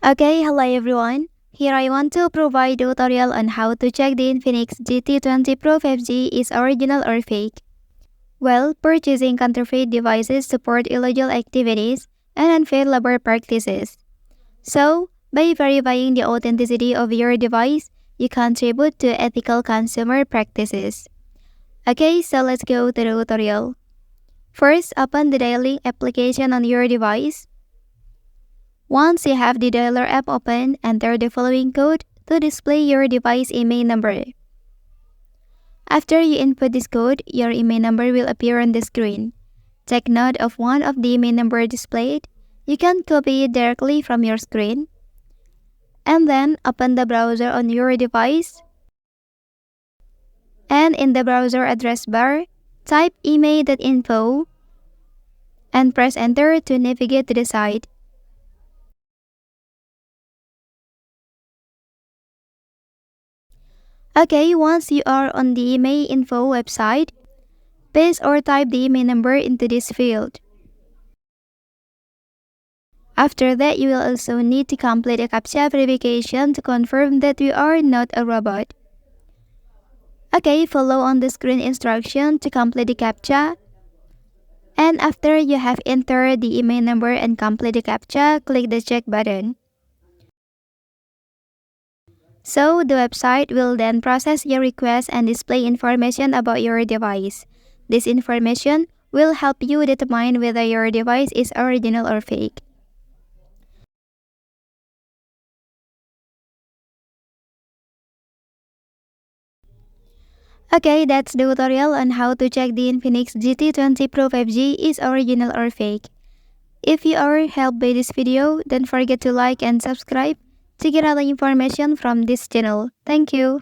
Okay, hello everyone. Here I want to provide a tutorial on how to check the Infinix GT20 Pro 5G is original or fake. Well, purchasing counterfeit devices support illegal activities and unfair labor practices. So, by verifying the authenticity of your device, you contribute to ethical consumer practices. Okay, so let's go to the tutorial. First, open the dialing application on your device. Once you have the dialer app open, enter the following code to display your device email number. After you input this code, your email number will appear on the screen. Take note of one of the email number displayed. You can copy it directly from your screen. And then open the browser on your device. And in the browser address bar, type email.info and press enter to navigate to the site. Okay, once you are on the email info website, paste or type the email number into this field. After that, you will also need to complete a CAPTCHA verification to confirm that you are not a robot. Okay, follow on the screen instruction to complete the CAPTCHA. And after you have entered the email number and complete the CAPTCHA, click the check button. So, the website will then process your request and display information about your device. This information will help you determine whether your device is original or fake. Okay, that's the tutorial on how to check the Infinix GT20 Pro 5G is original or fake. If you are helped by this video, don't forget to like and subscribe to get other information from this channel. Thank you.